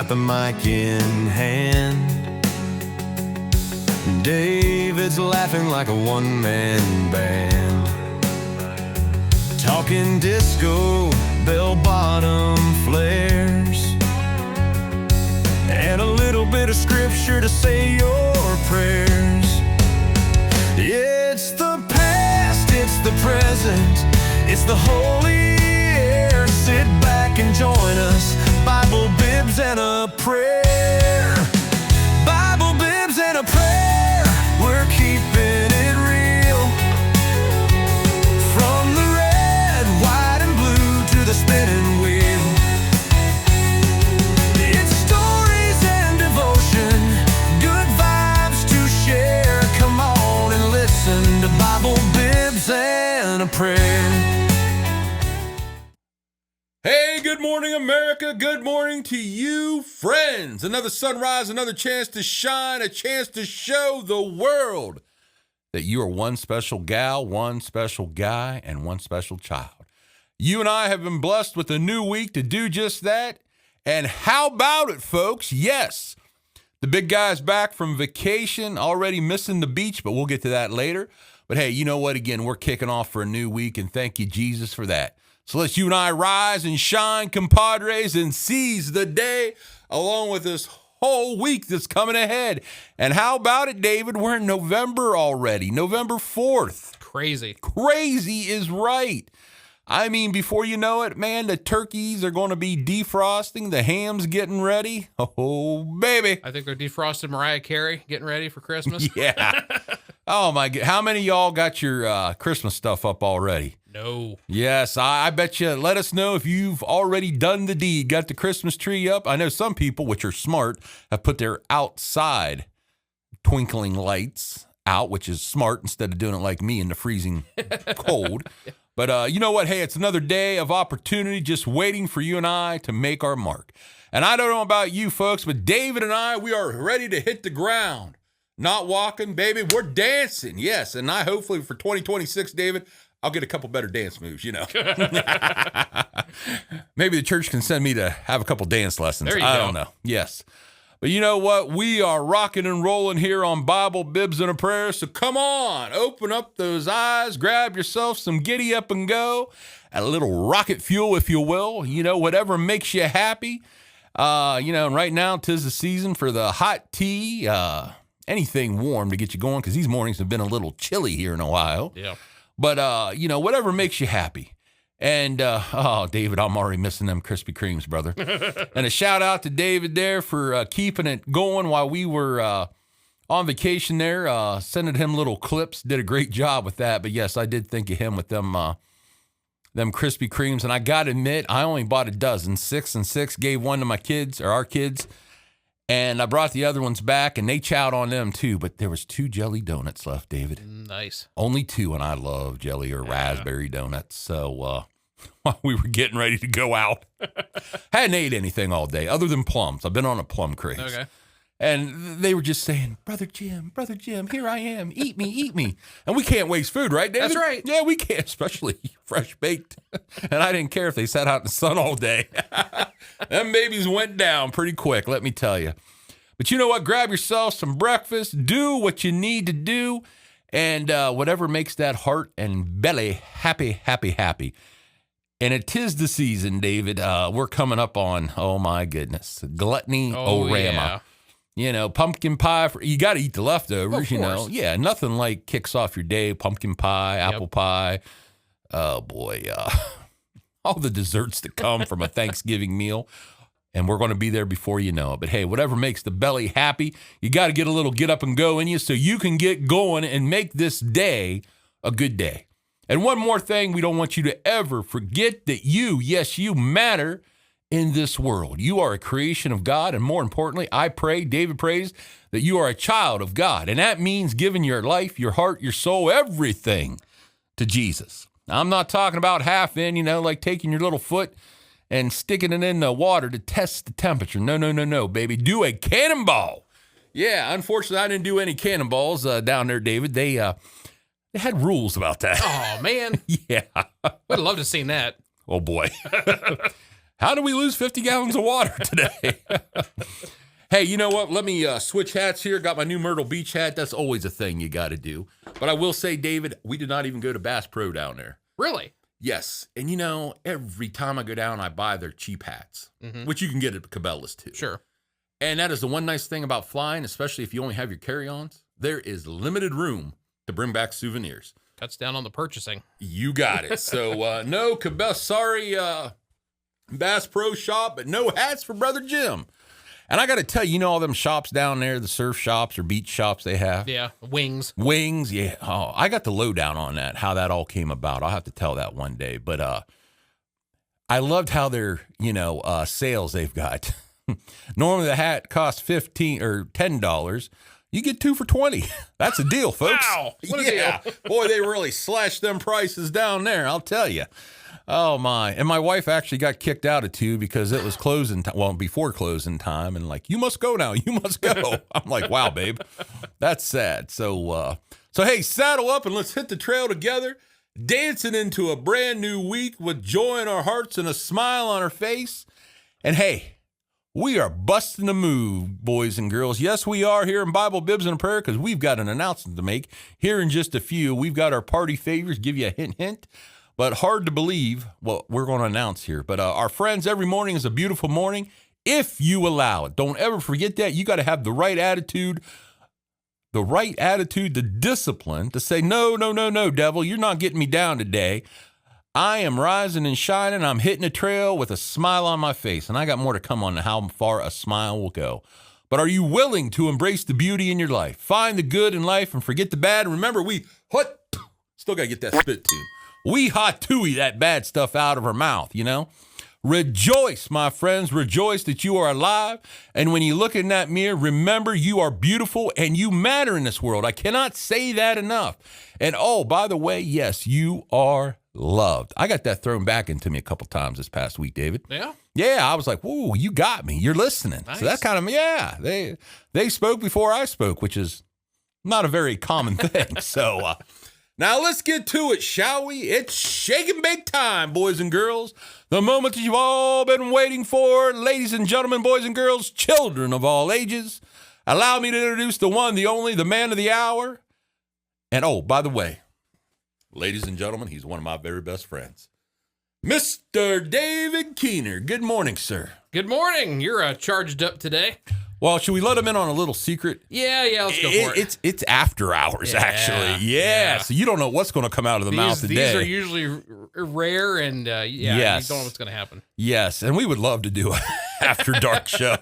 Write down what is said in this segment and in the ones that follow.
got the mic in hand. David's laughing like a one-man band, talking disco, bell-bottom flares, and a little bit of scripture to say your prayers. It's the past, it's the present, it's the holy air. Sit back and join us, Bible, bibs, and a prayer. Bible, bibs, and a prayer, we're keeping it real. From the red, white, and blue to the spinning wheel. It's stories and devotion, good vibes to share. Come on and listen to Bible, bibs, and a prayer. Hey, good morning, America. Good morning to you, friends. Another sunrise, another chance to shine, a chance to show the world that you are one special gal, one special guy, and one special child. You and I have been blessed with a new week to do just that. And how about it, folks? Yes, the big guy's back from vacation, already missing the beach, but we'll get to that later. But hey, you know what? Again, we're kicking off for a new week, and thank you, Jesus, for that. So let's you and I rise and shine, compadres, and seize the day along with this whole week that's coming ahead. And how about it, David? We're in November already, November 4th. Crazy. Crazy is right. I mean, before you know it, man, the turkeys are going to be defrosting, the ham's getting ready. Oh, baby. I think they're defrosting Mariah Carey, getting ready for Christmas. Yeah. Oh, my God. How many of y'all got your Christmas stuff up already? No. Yes, I bet you. Let us know if you've already done the deed, got the Christmas tree up. I know some people, which are smart, have put their outside twinkling lights out, which is smart instead of doing it like me in the freezing cold. But you know what? Hey, it's another day of opportunity just waiting for you and I to make our mark. And I don't know about you folks, but David and I, we are ready to hit the ground. Not walking, baby. We're dancing. Yes. And I hopefully for 2026, David, I'll get a couple better dance moves, you know. Maybe the church can send me to have a couple dance lessons. There you I go. don't know. Yes. But you know what? We are rocking and rolling here on Bible, Bibs, and a Prayer. So come on, open up those eyes, grab yourself some giddy up and go, a little rocket fuel, if you will. You know, whatever makes you happy. And right now, 'tis the season for the hot tea, anything warm to get you going, because these mornings have been a little chilly here in Ohio. Yeah. But, whatever makes you happy. And, David, I'm already missing them Krispy Kremes, brother. And a shout out to David there for keeping it going while we were on vacation there, sending him little clips. Did a great job with that. But, yes, I did think of him with them Krispy Kremes. And I got to admit, I only bought a dozen, 6 and 6, gave one to my kids, or our kids. And I brought the other ones back, and they chowed on them, too. But there was 2 jelly donuts left, David. Nice. Only 2, and I love jelly or raspberry donuts. So while we were getting ready to go out, hadn't ate anything all day other than plums. I've been on a plum craze. Okay. And they were just saying, Brother Jim, here I am. Eat me. And we can't waste food, right, David? That's right. Yeah, we can't, especially fresh baked. And I didn't care if they sat out in the sun all day. Them babies went down pretty quick, let me tell you. But you know what? Grab yourself some breakfast. Do what you need to do. And whatever makes that heart and belly happy. And it is the season, David. We're coming up on, oh my goodness, Gluttony-O-Rama. Yeah. You know, pumpkin pie, you got to eat the leftovers, Of course. Yeah, nothing like kicks off your day. Pumpkin pie, apple pie. Oh, boy. All the desserts that come from a Thanksgiving meal. And we're going to be there before you know it. But, hey, whatever makes the belly happy, you got to get a little get up and go in you so you can get going and make this day a good day. And one more thing, we don't want you to ever forget that you, yes, you matter in this world. You are a creation of God, and more importantly, I pray, David prays, that you are a child of God. And that means giving your life, your heart, your soul, everything to Jesus. Now, I'm not talking about half in, like taking your little foot and sticking it in the water to test the temperature. No, baby. Do a cannonball. Yeah, unfortunately, I didn't do any cannonballs down there, David. They had rules about that. Oh, man. Yeah. Would have loved to have seen that. Oh, boy. How did we lose 50 gallons of water today? Hey, you know what? Let me switch hats here. Got my new Myrtle Beach hat. That's always a thing you got to do. But I will say, David, we did not even go to Bass Pro down there. Really? Yes. And you know, every time I go down, I buy their cheap hats, which you can get at Cabela's too. Sure. And that is the one nice thing about flying, especially if you only have your carry-ons. There is limited room to bring back souvenirs. Cuts down on the purchasing. You got it. So, no Cabela's, sorry, Bass Pro Shop, but no hats for Brother Jim. And I got to tell you, you know all them shops down there, the surf shops or beach shops they have? Yeah, wings. Wings, yeah. Oh, I got the lowdown on that, how that all came about. I'll have to tell that one day. But I loved how their, sales they've got. Normally the hat costs $15 or $10. You get 2 for $20. That's a deal, folks. Wow, what a deal. Boy, they really slashed them prices down there, I'll tell you. Oh, my. And my wife actually got kicked out of 2 because it was closing time. Well, before closing time. And like, you must go now. You must go. I'm like, wow, babe. That's sad. So hey, saddle up and let's hit the trail together. Dancing into a brand new week with joy in our hearts and a smile on our face. And hey, we are busting a move, boys and girls. Yes, we are here in Bible, Bibs, and a Prayer because we've got an announcement to make here in just a few. We've got our party favors, give you a hint. But hard to believe what we're going to announce here. But our friends, every morning is a beautiful morning if you allow it. Don't ever forget that. You got to have the right attitude, the discipline to say, no, devil, you're not getting me down today. I am rising and shining. I'm hitting a trail with a smile on my face. And I got more to come on how far a smile will go. But are you willing to embrace the beauty in your life? Find the good in life and forget the bad. And remember, still got to get that spit tune. We hot tooey that bad stuff out of her mouth, Rejoice, my friends. Rejoice that you are alive. And when you look in that mirror, remember you are beautiful and you matter in this world. I cannot say that enough. And oh, by the way, yes, you are loved. I got that thrown back into me a couple times this past week, David. Yeah? Yeah, I was like, whoa, you got me. You're listening. Nice. So that kind of, they spoke before I spoke, which is not a very common thing. So, now let's get to it, shall we? It's shake and bake time, boys and girls. The moment that you've all been waiting for. Ladies and gentlemen, boys and girls, children of all ages. Allow me to introduce the one, the only, the man of the hour. And oh, by the way, ladies and gentlemen, he's one of my very best friends. Mr. David Keener. Good morning, sir. Good morning. You're charged up today. Well, should we let him in on a little secret? Yeah, let's go for it. It's after hours, actually. Yeah, so you don't know what's going to come out of the mouth today. These are usually rare, and yes. You don't know what's going to happen. Yes, and we would love to do an after dark show,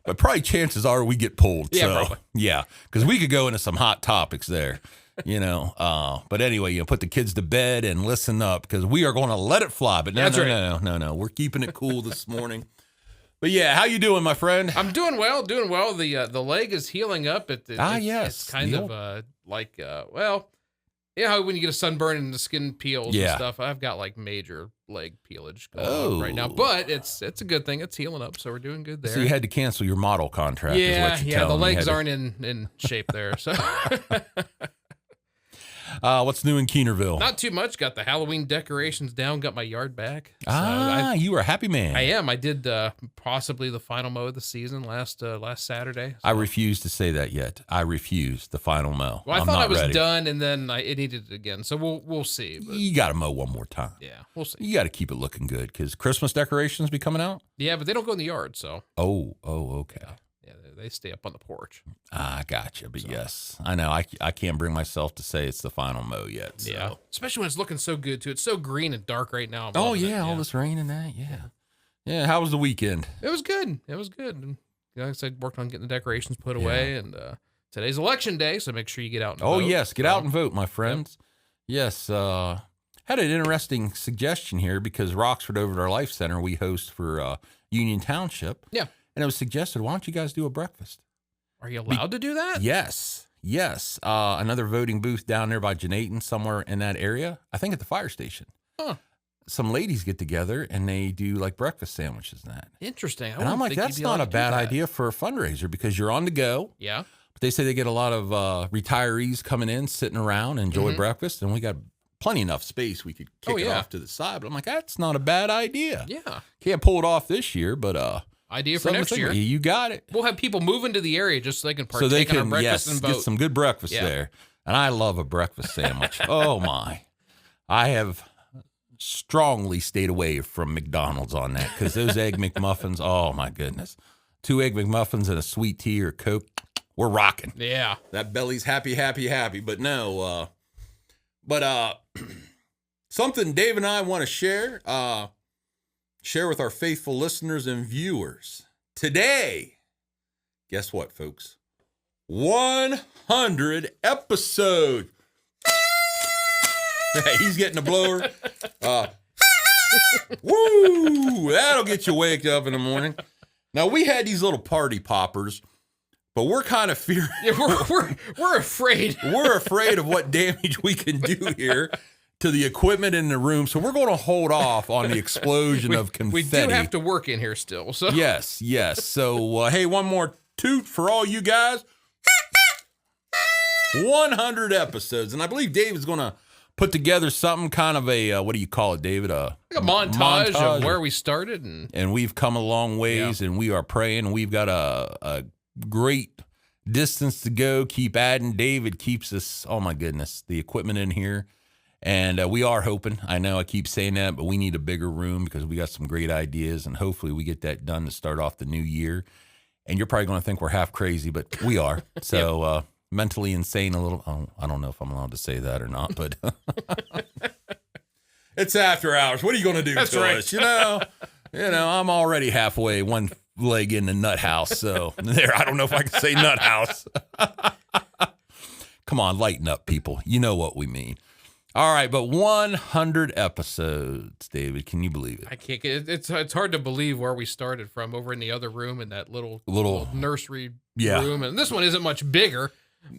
but probably chances are we get pulled. Yeah, so, probably. Yeah, because we could go into some hot topics there. But anyway, put the kids to bed and listen up because we are going to let it fly. But no, we're keeping it cool this morning. But yeah, how you doing, my friend? I'm doing well. The leg is healing up. Yes. It's kind of how when you get a sunburn and the skin peels and stuff. I've got like major leg peelage going on right now, but it's a good thing. It's healing up, so we're doing good there. So you had to cancel your model contract. Yeah. The legs aren't in shape there. So. What's new in Keenerville? Not too much. Got the Halloween decorations down. Got my yard back. So you are a happy man. I am. I did possibly the final mow of the season last Saturday. So. I refuse to say that yet. I refuse the final mow. Well, I thought I was done, and then it needed it again. So we'll see. But you got to mow one more time. Yeah, we'll see. You got to keep it looking good because Christmas decorations be coming out. Yeah, but they don't go in the yard. So. Oh, okay. Yeah, they stay up on the porch. I gotcha. But yes, I know. I can't bring myself to say it's the final mow yet. So. Yeah. Especially when it's looking so good, too. It's so green and dark right now. Oh, yeah. All this rain and that. Yeah. Yeah. How was the weekend? It was good. And, like I said, worked on getting the decorations put away. And today's election day, so make sure you get out and vote. Oh, yes. Get out and vote, my friends. Yep. Yes. Had an interesting suggestion here because Roxford over at our Life Center, we host for Union Township. Yeah. And it was suggested, why don't you guys do a breakfast? Are you allowed to do that? Yes. Another voting booth down there by Janayton, somewhere in that area. I think at the fire station. Huh. Some ladies get together and they do like breakfast sandwiches and that. Interesting. And I'm like, that's not a bad idea for a fundraiser because you're on the go. Yeah. But they say they get a lot of retirees coming in, sitting around, enjoy breakfast. And we got plenty enough space. We could kick it off to the side. But I'm like, that's not a bad idea. Yeah. Can't pull it off this year, but idea for next year. You got it. We'll have people move into the area just so they can partake in our breakfast and vote. Get some good breakfast there. And I love a breakfast sandwich. Oh, my. I have strongly stayed away from McDonald's on that because those Egg McMuffins, oh, my goodness. 2 Egg McMuffins and a sweet tea or Coke, we're rocking. Yeah. That belly's happy. But no, something Dave and I want to share with our faithful listeners and viewers. Today, guess what, folks? 100 episodes. Hey, he's getting a blower. Woo! That'll get you waked up in the morning. Now, we had these little party poppers, but we're kind of fearing. Yeah, we're afraid. We're afraid of what damage we can do here to the equipment in the room. So we're going to hold off on the explosion of confetti. We do have to work in here still. So Yes. So, hey, one more toot for all you guys. 100 episodes. And I believe Dave is going to put together something kind of a, what do you call it, David? Like a montage of where we started. And we've come a long ways, and we are praying. We've got a great distance to go. Keep adding. David keeps us, oh my goodness, the equipment in here. And we are hoping, I know I keep saying that, but we need a bigger room because we got some great ideas, and hopefully we get that done to start off the new year. And you're probably going to think we're half crazy, but we are. So mentally insane a little. Oh, I don't know if I'm allowed to say that or not, but it's after hours. What are you going to do to us? You know, I'm already halfway, one leg in the nut house. So there, I don't know if I can say nut house. Come on, lighten up, people. You know what we mean. All right, but 100 episodes, David. Can you believe it? I can't get it. It's hard to believe where we started from over in the other room in that little nursery room. And this one isn't much bigger,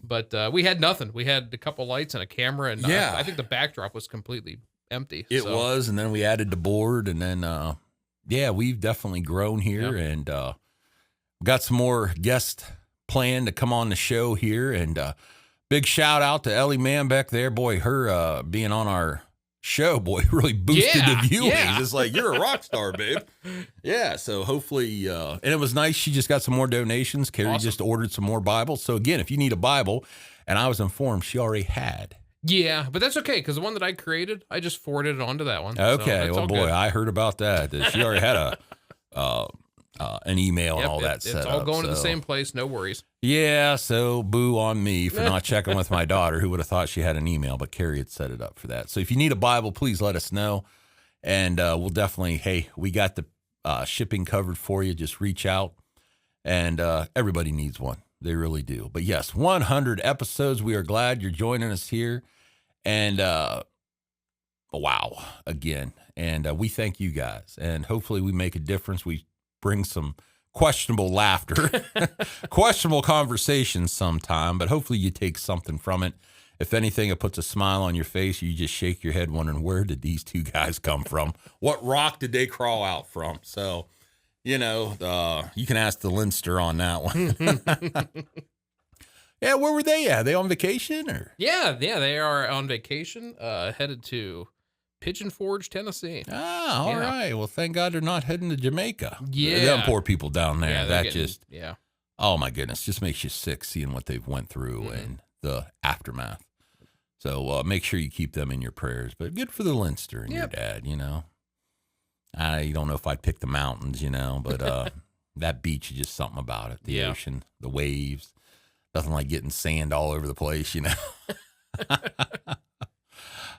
but we had nothing. We had a couple lights and a camera, and I think the backdrop was completely empty. It was, and then we added the board, and then, we've definitely grown here, and got some more guests planned to come on the show here, and big shout out to Ellie Manbeck there. Boy, her being on our show, boy, really boosted the viewings. Yeah. It's like, you're a rock star, babe. Yeah, so hopefully, and it was nice. She just got some more donations. Carrie just ordered some more Bibles. So again, if you need a Bible, and I was informed she already had. Yeah, but that's okay, because the one that I created, I just forwarded it onto that one. Okay, well, boy, good. I heard about that she already had an email and all that set up. It's all going to the same place, no worries. Yeah, so boo on me for not checking with my daughter, who would have thought she had an email, but Carrie had set it up for that. So if you need a Bible, please let us know, and we'll definitely, hey, we got the shipping covered for you. Just reach out, and everybody needs one. They really do. But yes, 100 episodes. We are glad you're joining us here, and wow, again, and we thank you guys, and hopefully we make a difference. We bring some questionable laughter, questionable conversations sometime, but hopefully you take something from it. If anything, it puts a smile on your face. You just shake your head wondering, where did these two guys come from? What rock did they crawl out from? So, you can ask the Leinster on that one. Yeah, where were they at? Are they on vacation? Or? Yeah, they are on vacation, headed to Pigeon Forge, Tennessee. Ah, all right. Well, thank God they're not heading to Jamaica. Yeah. Them poor people down there. Yeah. Oh my goodness, just makes you sick seeing what they've went through and the aftermath. So make sure you keep them in your prayers. But good for the Leinster and your dad, I don't know if I'd pick the mountains, but that beach is just something about it. The ocean, the waves, nothing like getting sand all over the place,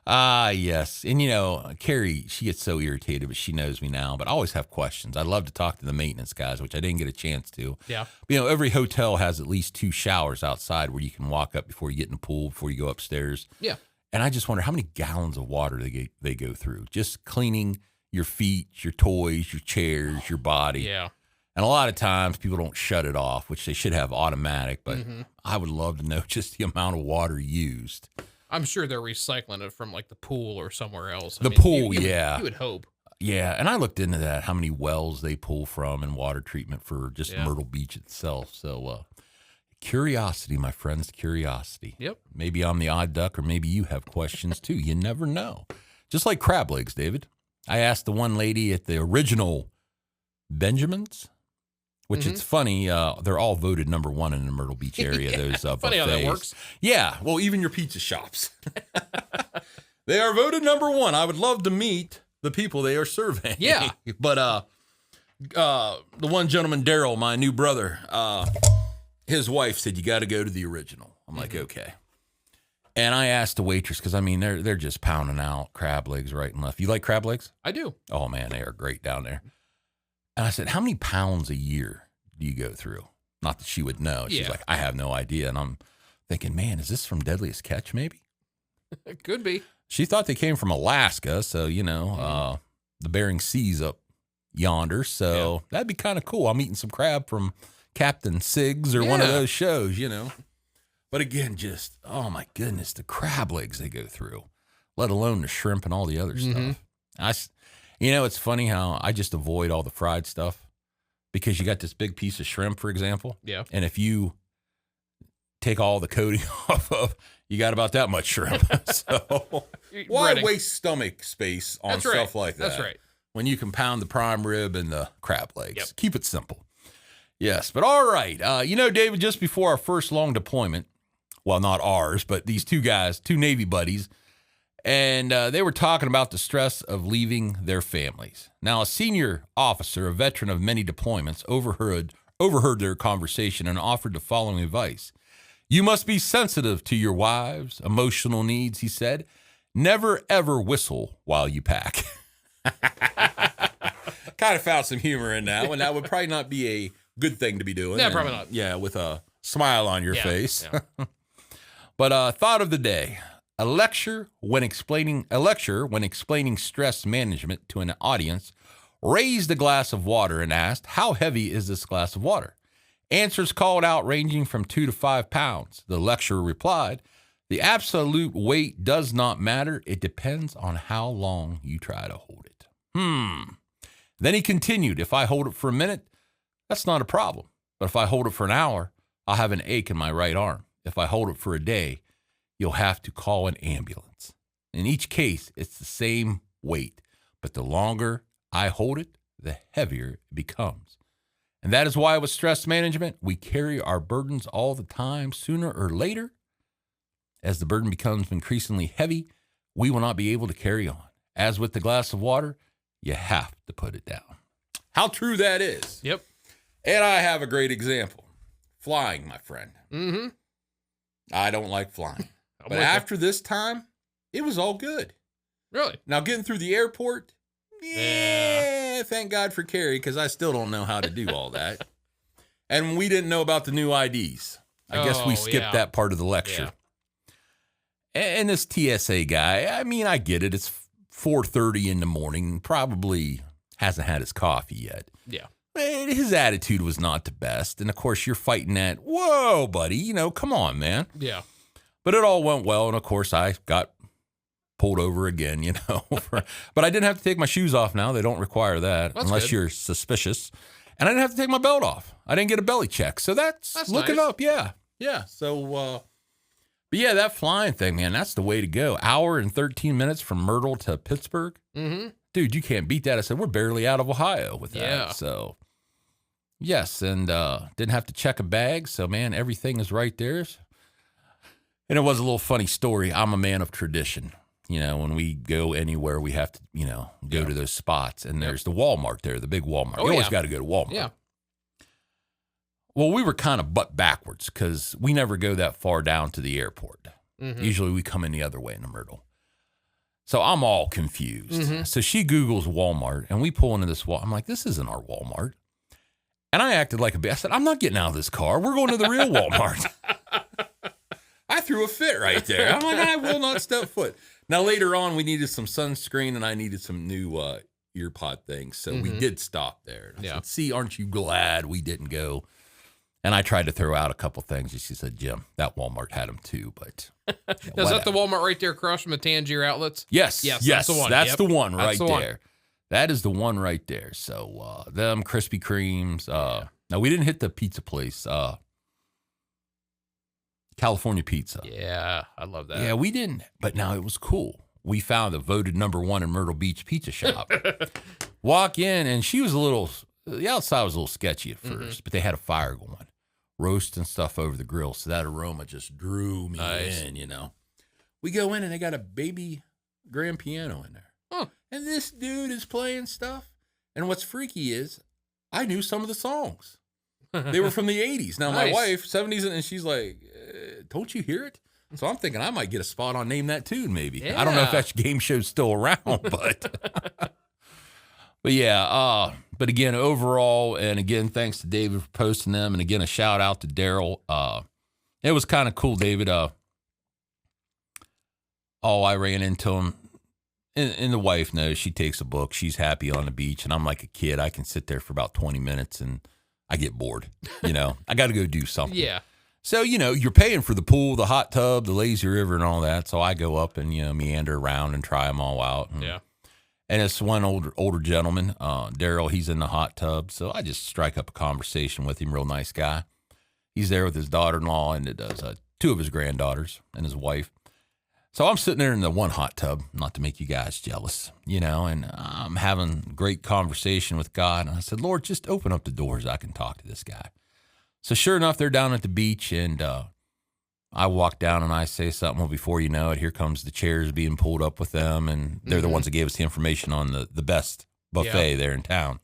Yes. And, Carrie, she gets so irritated, but she knows me now. But I always have questions. I love to talk to the maintenance guys, which I didn't get a chance to. Yeah. Every hotel has at least 2 showers outside where you can walk up before you get in the pool, before you go upstairs. Yeah. And I just wonder how many gallons of water they go through, just cleaning your feet, your toys, your chairs, your body. Yeah. And a lot of times people don't shut it off, which they should have automatic. But I would love to know just the amount of water used. I'm sure they're recycling it from like the pool or somewhere else. Pool, you would hope. Yeah, and I looked into that, how many wells they pull from and water treatment for just Myrtle Beach itself. So Curiosity, my friends, curiosity. Yep. Maybe I'm the odd duck, or maybe you have questions too. You never know. Just like crab legs, David. I asked the one lady at the original Benjamin's, which it's funny. They're all voted number 1 in the Myrtle Beach area. Those funny how that works. Yeah. Well, even your pizza shops. They are voted number 1. I would love to meet the people they are surveying. Yeah. But the one gentleman, Daryl, my new brother, his wife said, you got to go to the original. I'm like, okay. And I asked the waitress, because, I mean, they're just pounding out crab legs right and left. You like crab legs? I do. Oh, man, they are great down there. And I said, how many pounds a year do you go through? Not that she would know. She's like, I have no idea. And I'm thinking, man, is this from Deadliest Catch, maybe? It could be. She thought they came from Alaska, so, the Bering Sea's up yonder. So that'd be kind of cool. I'm eating some crab from Captain Siggs or one of those shows, But again, just, oh my goodness, the crab legs they go through, let alone the shrimp and all the other stuff. It's funny how I just avoid all the fried stuff, because you got this big piece of shrimp, for example. Yeah. And if you take all the coating off of, you got about that much shrimp. So why waste stomach space on stuff like that? That's right. When you can pound the prime rib and the crab legs. Yep. Keep it simple. Yes, but all right. David, just before our first long deployment, well, not ours, but these two guys, two Navy buddies, and they were talking about the stress of leaving their families. Now, a senior officer, a veteran of many deployments, overheard their conversation and offered the following advice. You must be sensitive to your wives' emotional needs, he said. Never, ever whistle while you pack. Kind of found some humor in that one. That would probably not be a good thing to be doing. Yeah, probably not. Yeah, with a smile on your face. Yeah. But thought of the day. A lecture when explaining stress management to an audience raised a glass of water and asked, how heavy is this glass of water? Answers called out ranging from 2 to 5 pounds. The lecturer replied, the absolute weight does not matter. It depends on how long you try to hold it. Then he continued, if I hold it for a minute, that's not a problem. But if I hold it for an hour, I'll have an ache in my right arm. If I hold it for a day, you'll have to call an ambulance. In each case, it's the same weight, but the longer I hold it, the heavier it becomes. And that is why with stress management, we carry our burdens all the time. Sooner or later, as the burden becomes increasingly heavy, we will not be able to carry on. As with the glass of water, you have to put it down. How true that is. Yep. And I have a great example. Flying, my friend. Mm-hmm. I don't like flying. But after this time, it was all good. Really? Now, getting through the airport, thank God for Carrie, because I still don't know how to do all that. And we didn't know about the new IDs. I guess we skipped that part of the lecture. Yeah. And this TSA guy, I mean, I get it. It's 4:30 in the morning. Probably hasn't had his coffee yet. Yeah. His attitude was not the best. And, of course, you're fighting that, whoa, buddy, come on, man. Yeah. But it all went well. And, of course, I got pulled over again, But I didn't have to take my shoes off now. They don't require that unless you're suspicious. And I didn't have to take my belt off. I didn't get a belly check. So that's looking nice. up. Yeah. Yeah. So, but yeah, that flying thing, man, that's the way to go. Hour and 13 minutes from Myrtle to Pittsburgh. Mm-hmm. Dude, you can't beat that. I said, we're barely out of Ohio with that. Yeah. So, yes. And didn't have to check a bag. So, man, everything is right there. And it was a little funny story. I'm a man of tradition. When we go anywhere, we have to, go to those spots. And there's the Walmart there, the big Walmart. You always got to go to Walmart. Yeah. Well, we were kind of butt backwards because we never go that far down to the airport. Mm-hmm. Usually we come in the other way in the Myrtle. So I'm all confused. Mm-hmm. So she Googles Walmart, and we pull into this Walmart. I'm like, this isn't our Walmart. And I acted like a bitch. I said, I'm not getting out of this car. We're going to the real Walmart. I threw a fit right there. I'm like, I will not step foot. Now, later on, we needed some sunscreen, and I needed some new ear pod things. So we did stop there. I said, see, aren't you glad we didn't go? And I tried to throw out a couple things. And she said, Jim, that Walmart had them too. But is that the Walmart right there across from the Tangier outlets? Yes. That's the one. That's the one right there. That is the one right there. So them Krispy Kremes. Now, we didn't hit the pizza place. California pizza. Yeah, I love that. Yeah, we didn't, but now it was cool. We found a voted #1 in Myrtle Beach pizza shop. Walk in, and the outside was a little sketchy at first, but they had a fire going, roasting stuff over the grill. So that aroma just drew me in, you know. We go in, and they got a baby grand piano in there. Huh. And this dude is playing stuff. And what's freaky is I knew some of the songs. They were from the 80s. Now, my wife, 70s, and she's like, don't you hear it? So I'm thinking I might get a spot on Name That Tune, maybe. Yeah. I don't know if that game show's still around, but yeah. But again, overall, and again, thanks to David for posting them, and again, a shout out to Daryl. It was kind of cool, David. I ran into him, and the wife knows. She takes a book. She's happy on the beach, and I'm like a kid. I can sit there for about 20 minutes, and I get bored. You know, I got to go do something. Yeah. So, you know, you're paying for the pool, the hot tub, the lazy river, and all that. So I go up and, you know, meander around and try them all out. And it's one older gentleman, Daryl, he's in the hot tub. So I just strike up a conversation with him, real nice guy. He's there with his daughter-in-law and it does 2 of his granddaughters and his wife. So I'm sitting there in the one hot tub, not to make you guys jealous, you know, and I'm having great conversation with God. And I said, Lord, just open up the doors. I can talk to this guy. So sure enough, they're down at the beach, and I walk down and I say something. Well, before you know it, here comes the chairs being pulled up with them, and they're the ones that gave us the information on the best buffet there in town.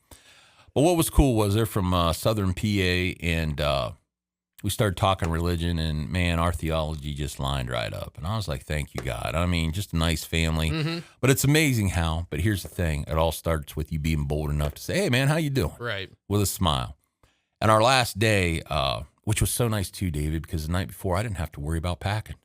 But what was cool was they're from Southern PA, and we started talking religion, and man, our theology just lined right up. And I was like, thank you, God. I mean, just a nice family. But it's amazing how, but here's the thing, it all starts with you being bold enough to say, hey, man, how you doing? Right. With a smile. And our last day, which was so nice too, David, because the night before I didn't have to worry about packing.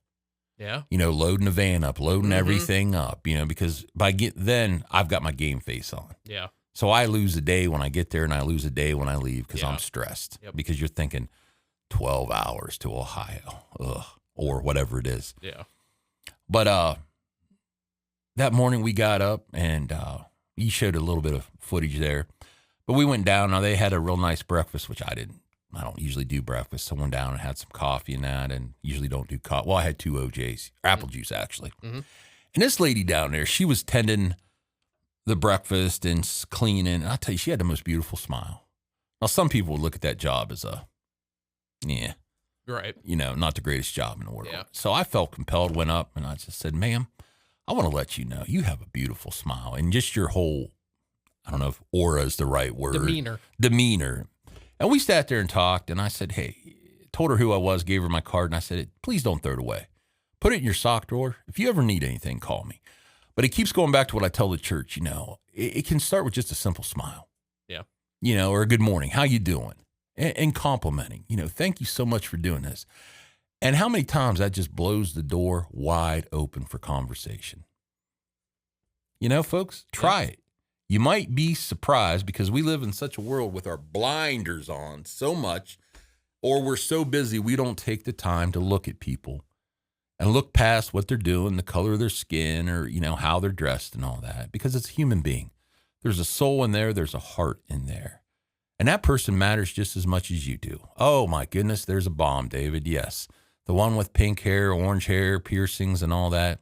Yeah. You know, loading the van up, loading everything up, you know, because then I've got my game face on. Yeah. So I lose a day when I get there and I lose a day when I leave because I'm stressed. Because you're thinking 12 hours to Ohio, or whatever it is. Yeah. But that morning we got up and you showed a little bit of footage there. But we went down. Now, they had a real nice breakfast, which I don't usually do breakfast. So I went down and had some coffee and that, and usually don't do coffee. Well, I had 2 OJs, apple juice, actually. And this lady down there, she was tending the breakfast and cleaning. And I'll tell you, she had the most beautiful smile. Now, some people would look at that job as right, you know, not the greatest job in the world. Yeah. So I felt compelled, went up, and I just said, ma'am, I want to let you know you have a beautiful smile. And just your whole, I don't know if aura is the right word. Demeanor. And we sat there and talked, and I said, hey, told her who I was, gave her my card, and I said, please don't throw it away. Put it in your sock drawer. If you ever need anything, call me. But it keeps going back to what I tell the church, you know, it can start with just a simple smile. Yeah. You know, or a good morning. How you doing? And complimenting, you know, thank you so much for doing this. And how many times that just blows the door wide open for conversation. You know, folks, try it. You might be surprised because we live in such a world with our blinders on so much, or we're so busy we don't take the time to look at people and look past what they're doing, the color of their skin, or, you know, how they're dressed and all that, because it's a human being. There's a soul in there. There's a heart in there. And that person matters just as much as you do. Oh, my goodness, there's a bomb, David. Yes. The one with pink hair, orange hair, piercings, and all that.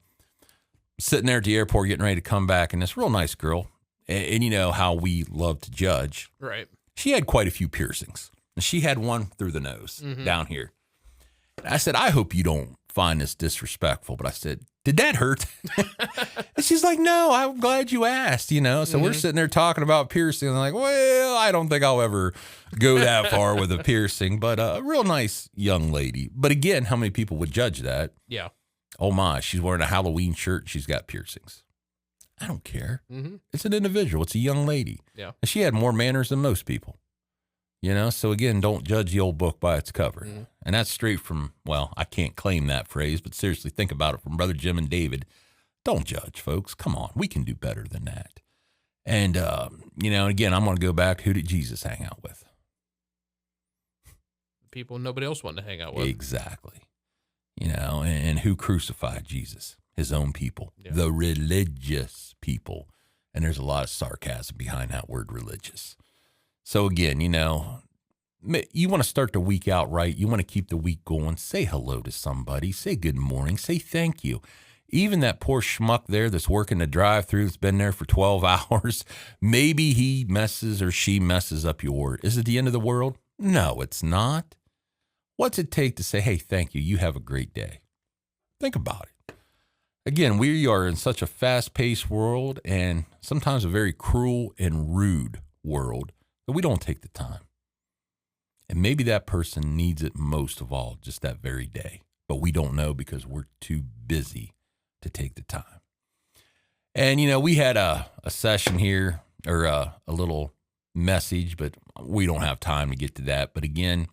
Sitting there at the airport getting ready to come back, and this real nice girl, and you know how we love to judge. Right. She had quite a few piercings. And she had one through the nose, down here. And I said, I hope you don't find this disrespectful. But I said, did that hurt? And she's like, no, I'm glad you asked, you know. So we're sitting there talking about piercing. I'm like, well, I don't think I'll ever go that far with a piercing. But a real nice young lady. But again, how many people would judge that? Yeah. Oh, my, she's wearing a Halloween shirt. She's got piercings. I don't care. It's an individual. It's a young lady. Yeah. And she had more manners than most people. You know, so again, don't judge the old book by its cover. And that's straight from, well, I can't claim that phrase, but seriously, think about it from Brother Jim and David. Don't judge, folks. Come on. We can do better than that. And, you know, again, I'm going to go back. Who did Jesus hang out with? People nobody else wanted to hang out with. Exactly. You know, and who crucified Jesus? His own people, the religious people. And there's a lot of sarcasm behind that word religious. So again, you know, you want to start the week out right. You want to keep the week going. Say hello to somebody. Say good morning. Say thank you. Even that poor schmuck there that's working the drive-thru that's been there for 12 hours, maybe he messes or she messes up your order. Is it the end of the world? No, it's not. What's it take to say, hey, thank you. You have a great day. Think about it. Again, we are in such a fast-paced world and sometimes a very cruel and rude world that we don't take the time. And maybe that person needs it most of all, just that very day. But we don't know because we're too busy to take the time. And, we had a session here, or a little message, but we don't have time to get to that. But again,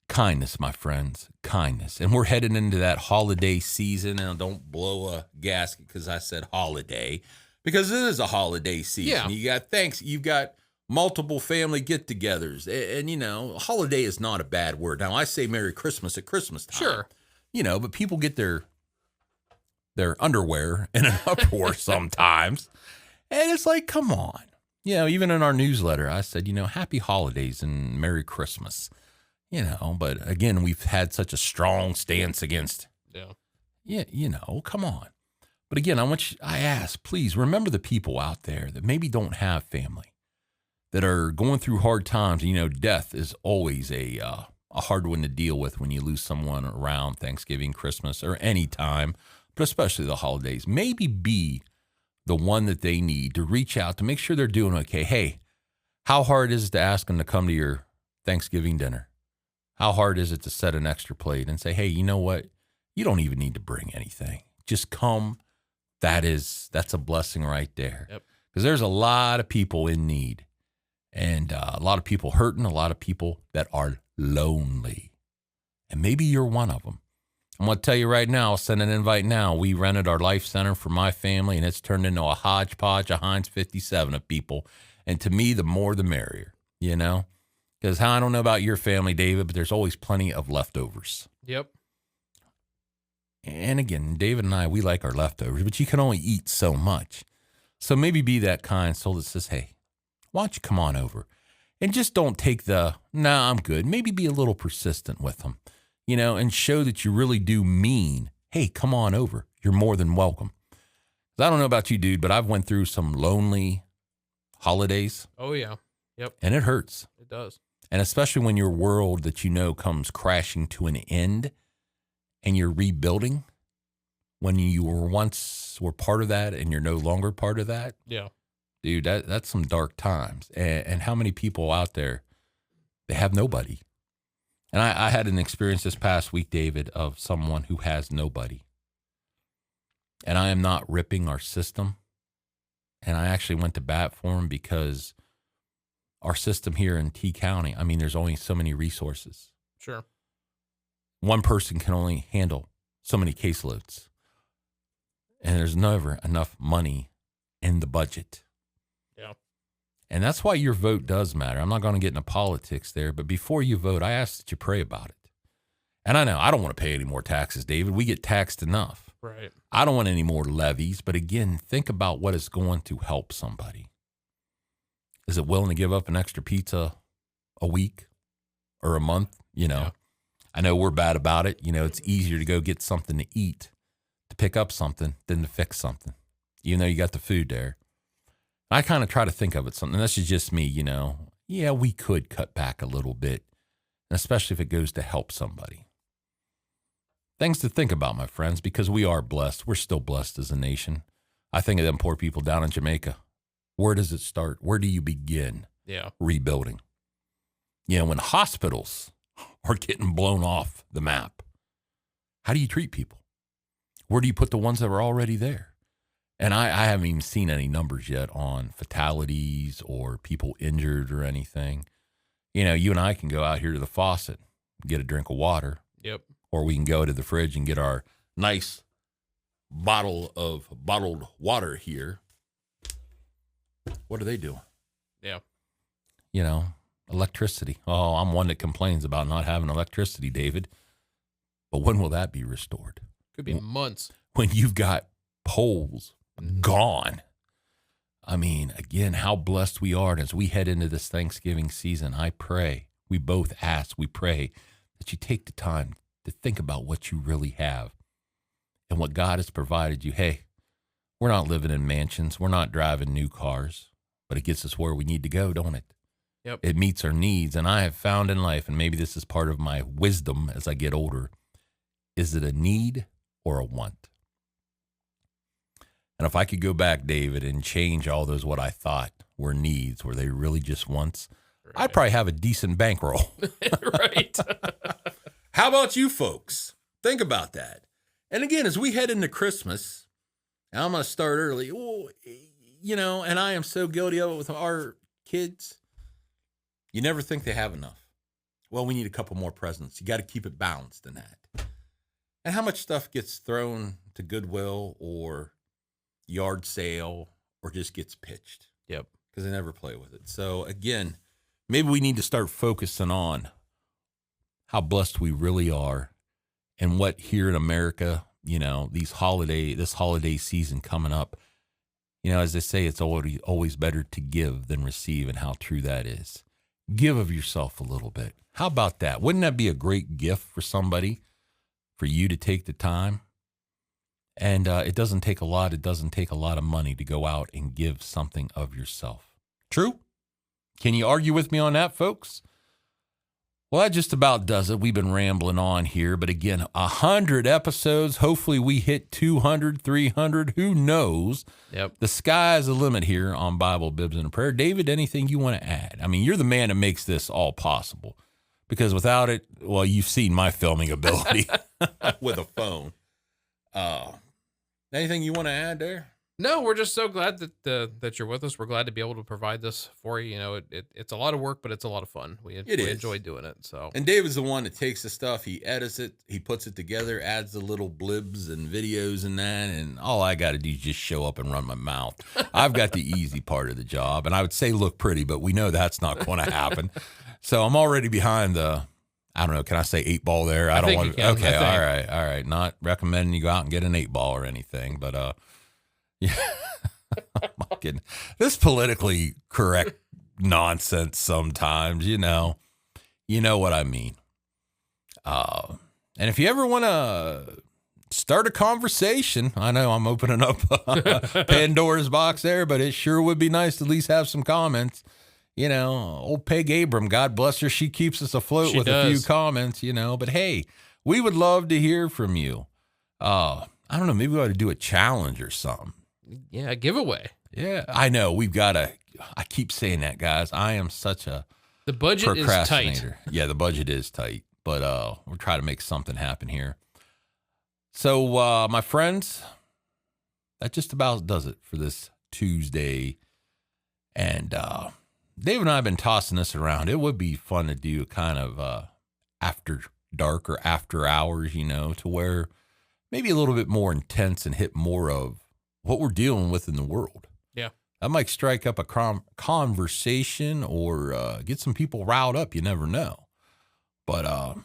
kindness, my friends, kindness. And we're heading into that holiday season. And don't blow a gasket because I said holiday, because it is a holiday season. Yeah. You've got multiple family get-togethers. And, holiday is not a bad word. Now, I say Merry Christmas at Christmas time. Sure. But people get their underwear in an uproar sometimes. And it's like, come on. Even in our newsletter, I said, happy holidays and Merry Christmas. But again, we've had such a strong stance against. Yeah. Come on. But again, I ask, please remember the people out there that maybe don't have family, that are going through hard times. Death is always a hard one to deal with when you lose someone around Thanksgiving, Christmas, or any time, but especially the holidays. Maybe be the one that they need to reach out to make sure they're doing okay. Hey, how hard is it to ask them to come to your Thanksgiving dinner? How hard is it to set an extra plate and say, hey, you know what? You don't even need to bring anything. Just come. That's a blessing right there. Yep. Because there's a lot of people in need and a lot of people hurting, a lot of people that are lonely. And maybe you're one of them. I'm going to tell you right now, I'll send an invite now. We rented our life center for my family, and it's turned into a hodgepodge, a Heinz 57 of people. And to me, the more the merrier, Because I don't know about your family, David, but there's always plenty of leftovers. Yep. And again, David and I, we like our leftovers, but you can only eat so much. So maybe be that kind soul that says, hey, why don't you come on over? And just don't take I'm good. Maybe be a little persistent with them, and show that you really do mean, hey, come on over. You're more than welcome. I don't know about you, dude, but I've went through some lonely holidays. Oh, yeah. Yep. And it hurts. It does. And especially when your world that comes crashing to an end and you're rebuilding, when you were part of that and you're no longer part of that. Yeah. Dude, that's some dark times. And how many people out there, they have nobody. And I had an experience this past week, David, of someone who has nobody. And I am not ripping our system. And I actually went to bat for him because our system here in T County, there's only so many resources. Sure. One person can only handle so many caseloads. And there's never enough money in the budget. Yeah. And that's why your vote does matter. I'm not going to get into politics there, but before you vote, I ask that you pray about it. And I know I don't want to pay any more taxes, David. We get taxed enough. Right. I don't want any more levies. But again, think about what is going to help somebody. Is it willing to give up an extra pizza a week or a month? Yeah. I know we're bad about it. It's easier to go get something to eat, to pick up something than to fix something, even though you got the food there. I kind of try to think of it something. This is just me, Yeah, we could cut back a little bit, and especially if it goes to help somebody. Things to think about, my friends, because we are blessed. We're still blessed as a nation. I think of them poor people down in Jamaica. Where does it start? Where do you begin? Yeah. Rebuilding. When hospitals are getting blown off the map, how do you treat people? Where do you put the ones that are already there? And I haven't even seen any numbers yet on fatalities or people injured or anything. You and I can go out here to the faucet, get a drink of water. Yep. Or we can go to the fridge and get our nice bottle of bottled water here. What are they doing? Yeah. Electricity. Oh, I'm one that complains about not having electricity, David. But when will that be restored? Could be months. When you've got poles gone. I mean, again, how blessed we are. And as we head into this Thanksgiving season, I pray, we both ask, we pray that you take the time to think about what you really have and what God has provided you. Hey, we're not living in mansions. We're not driving new cars, but it gets us where we need to go, don't it? Yep. It meets our needs. And I have found in life, and maybe this is part of my wisdom as I get older, is it a need or a want? And if I could go back, David, and change all those what I thought were needs, were they really just wants, right, I'd probably have a decent bankroll. Right. How about you folks? Think about that. And again, as we head into Christmas, and I'm going to start early, and I am so guilty of it with our kids. You never think they have enough. Well, we need a couple more presents. You got to keep it balanced in that. And how much stuff gets thrown to Goodwill or yard sale or just gets pitched? Yep. Because they never play with it. So again, maybe we need to start focusing on how blessed we really are and what here in America, this holiday season coming up, as they say, it's always better to give than receive, and how true that is. Give of yourself a little bit. How about that? Wouldn't that be a great gift for somebody, for you to take the time? And it doesn't take a lot. It doesn't take a lot of money to go out and give something of yourself. True? Can you argue with me on that, folks? Well, that just about does it. We've been rambling on here. But again, 100 episodes. Hopefully we hit 200, 300. Who knows? Yep. The sky's the limit here on Bible, Bibs, and a Prayer. David, anything you want to add? I mean, you're the man that makes this all possible. Because without it, well, you've seen my filming ability with a phone. Anything you want to add there? No, we're just so glad that you're with us. We're glad to be able to provide this for you. It's a lot of work, but it's a lot of fun. We enjoy doing it. So, and David's the one that takes the stuff, he edits it, he puts it together, adds the little blibs and videos and that, and all I got to do is just show up and run my mouth. I've got the easy part of the job, and I would say look pretty, but we know that's not going to happen. So I'm already behind the, I don't know, can I say 8-ball there? I don't want to. Okay, all right. Not recommending you go out and get an 8-ball or anything, but yeah. Oh my goodness. This politically correct nonsense sometimes, you know what I mean. And if you ever want to start a conversation, I know I'm opening up Pandora's box there, but it sure would be nice to at least have some comments. Old Peg Abram, God bless her, she keeps us afloat with a few comments, but hey, we would love to hear from you. I don't know, maybe we ought to do a challenge or something. Yeah, a giveaway. Yeah, I know. I keep saying that, guys. I am such a The budget is tight. Yeah, the budget is tight, but we'll try to make something happen here. So, my friends, that just about does it for this Tuesday. And Dave and I have been tossing this around. It would be fun to do kind of after dark or after hours, to where maybe a little bit more intense and hit more of what we're dealing with in the world. Yeah. That might strike up a conversation or get some people riled up. You never know. But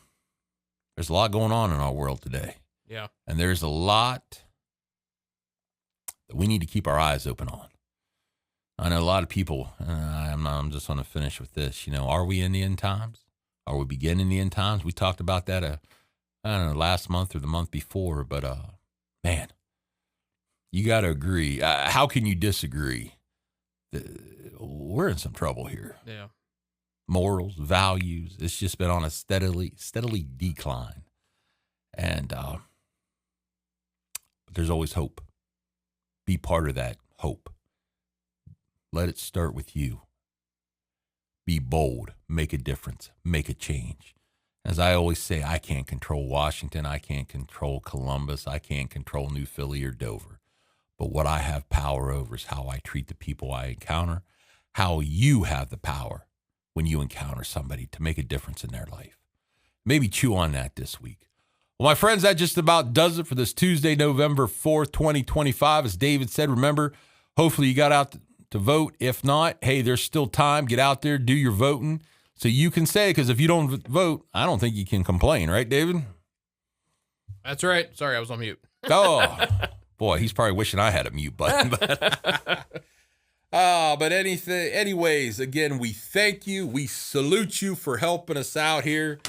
there's a lot going on in our world today. Yeah. And there's a lot that we need to keep our eyes open on. I know a lot of people, I'm just going to finish with this. Are we in the end times? Are we beginning the end times? We talked about that, I don't know, last month or the month before, but man, you got to agree. How can you disagree? We're in some trouble here. Yeah. Morals, values, it's just been on a steadily decline. And but there's always hope. Be part of that hope. Let it start with you. Be bold. Make a difference. Make a change. As I always say, I can't control Washington. I can't control Columbus. I can't control New Philly or Dover. But what I have power over is how I treat the people I encounter, how you have the power when you encounter somebody to make a difference in their life. Maybe chew on that this week. Well, my friends, that just about does it for this Tuesday, November 4th, 2025. As David said, remember, hopefully you got out to vote. If not, hey, there's still time. Get out there, do your voting. So you can say, because if you don't vote, I don't think you can complain. Right, David? That's right. Sorry, I was on mute. Oh, boy, he's probably wishing I had a mute button. But But anyways, again, we thank you. We salute you for helping us out here.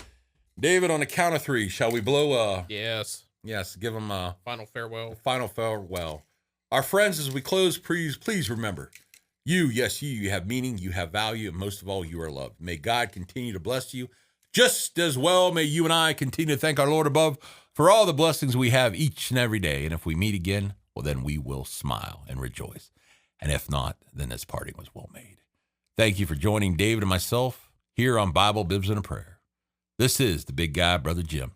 David, on the count of 3, shall we blow Yes. Yes, give them a final farewell. Final farewell. Our friends, as we close, please remember, you have meaning, you have value, and most of all, you are loved. May God continue to bless you. Just as well, may you and I continue to thank our Lord above for all the blessings we have each and every day. And if we meet again, well, then we will smile and rejoice. And if not, then this parting was well made. Thank you for joining David and myself here on Bible, Bibs, and a Prayer. This is the big guy, Brother Jim.